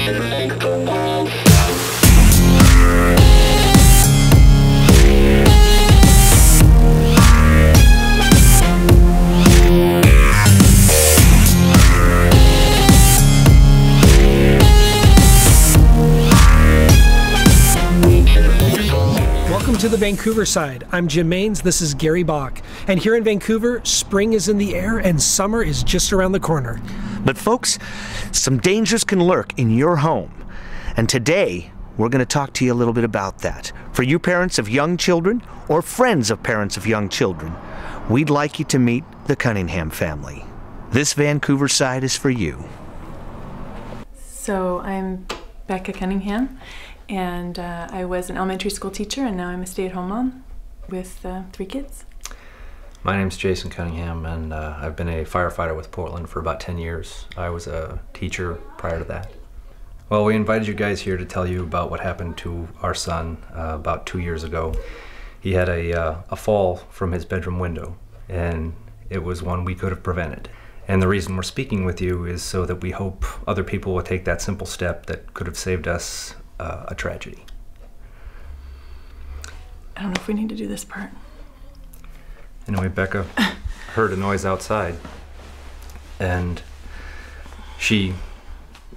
To the Vancouver Side. I'm Jim Maines, this is Gary Bach. And here in Vancouver, spring is in the air and summer is just around the corner. But folks, some dangers can lurk in your home. And today, we're going to talk to you a little bit about that. For you parents of young children or friends of parents of young children, we'd like you to meet the Cunningham family. This Vancouver Side is for you. So I'm Becca Cunningham. And I was an elementary school teacher, and now I'm a stay-at-home mom with 3 kids. My name's Jason Cunningham, and I've been a firefighter with Portland for about 10 years. I was a teacher prior to that. Well, we invited you guys here to tell you about what happened to our son about 2 years ago. He had a fall from his bedroom window, and it was one we could have prevented. And the reason we're speaking with you is so that we hope other people will take that simple step that could have saved us a tragedy. I don't know if we need to do this part. Anyway, Becca heard a noise outside, and she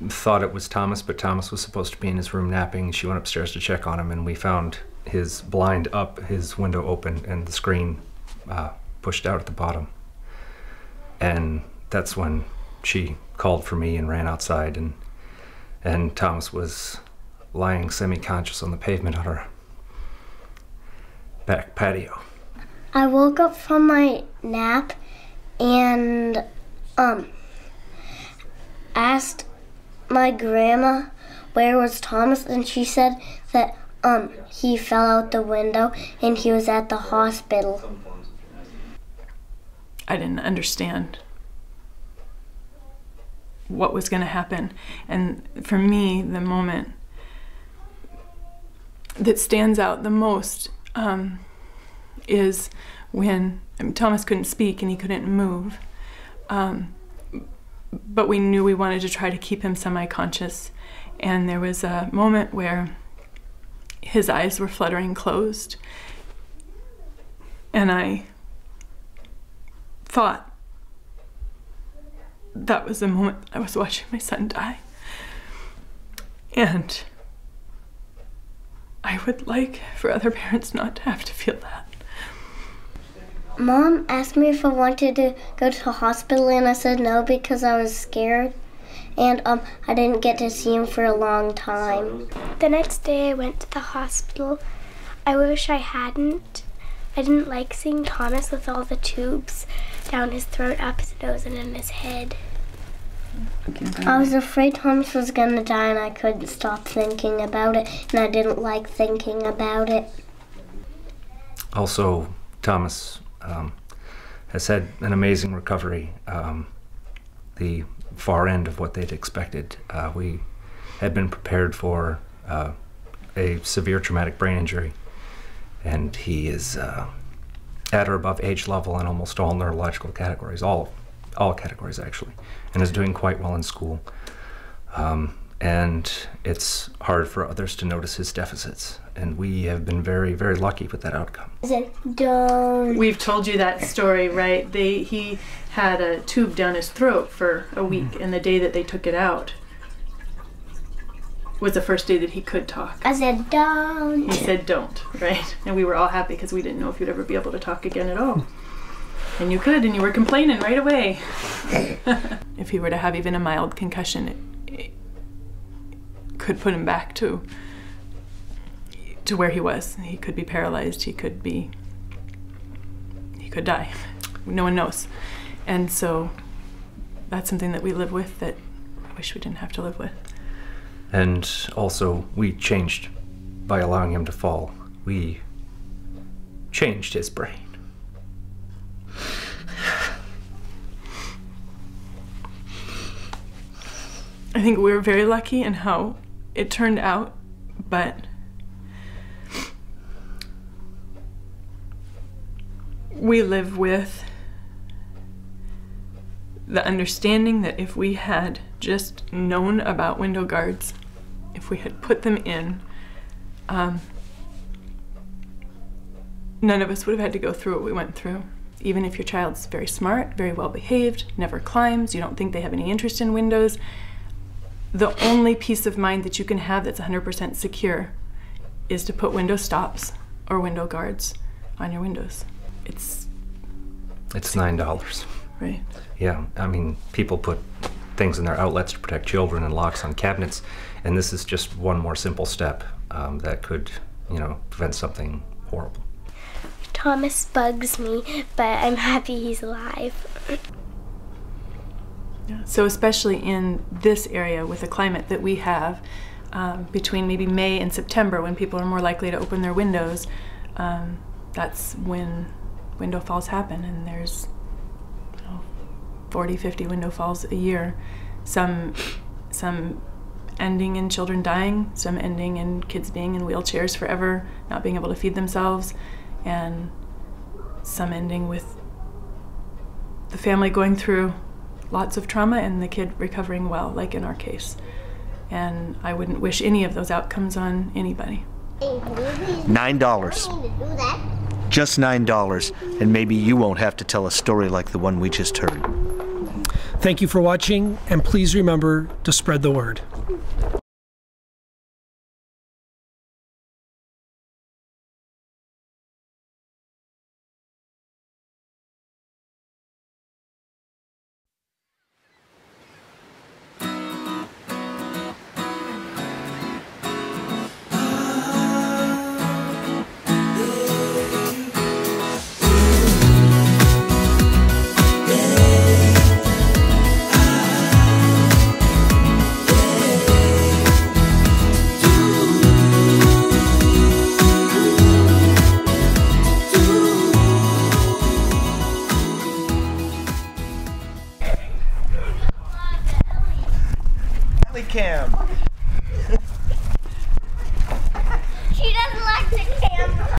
thought it was Thomas, but Thomas was supposed to be in his room napping. She went upstairs to check on him, and we found his blind up, his window open, and the screen pushed out at the bottom. And that's when she called for me and ran outside, and Thomas was lying semi-conscious on the pavement on our back patio. I woke up from my nap and asked my grandma where was Thomas, and she said that he fell out the window and he was at the hospital. I didn't understand what was going to happen, and for me, the moment that stands out the most is when Thomas couldn't speak and he couldn't move, but we knew we wanted to try to keep him semi-conscious, and there was a moment where his eyes were fluttering closed, and I thought that was the moment I was watching my son die. And I would like for other parents not to have to feel that. Mom asked me if I wanted to go to the hospital, and I said no because I was scared. And I didn't get to see him for a long time. The next day I went to the hospital. I wish I hadn't. I didn't like seeing Thomas with all the tubes down his throat, up his nose, and in his head. I was afraid Thomas was gonna die, and I couldn't stop thinking about it, and I didn't like thinking about it. Also, Thomas has had an amazing recovery, the far end of what they'd expected. We had been prepared for a severe traumatic brain injury, and he is at or above age level in almost all neurological categories, all categories actually, and is doing quite well in school. And it's hard for others to notice his deficits, and we have been very, very lucky with that outcome. We've told you that story, right? He had a tube down his throat for a week, and the day that they took it out was the first day that he could talk. I said, don't. He said, don't, right? And we were all happy because we didn't know if you'd ever be able to talk again at all. And you could, and you were complaining right away. If he were to have even a mild concussion, it could put him back to where he was. He could be paralyzed, he could die. No one knows. And so that's something that we live with that I wish we didn't have to live with. And also, we changed by allowing him to fall. We changed his brain. I think we were very lucky in how it turned out, but we live with the understanding that if we had just known about window guards, if we had put them in, none of us would have had to go through what we went through. Even if your child's very smart, very well behaved, never climbs, you don't think they have any interest in windows, the only peace of mind that you can have that's 100% secure is to put window stops or window guards on your windows. It's $9. right. Yeah, I mean, people put things in their outlets to protect children and locks on cabinets, and this is just one more simple step that could, you know, prevent something horrible. Thomas bugs me, but I'm happy he's alive. Yeah. So especially in this area with the climate that we have, between maybe May and September, when people are more likely to open their windows, that's when window falls happen, and there's 40, 50 window falls a year. Some ending in children dying, some ending in kids being in wheelchairs forever, not being able to feed themselves, and some ending with the family going through lots of trauma and the kid recovering well, like in our case. And I wouldn't wish any of those outcomes on anybody. $9. Just $9, and maybe you won't have to tell a story like the one we just heard. Thank you for watching, and please remember to spread the word. Cam.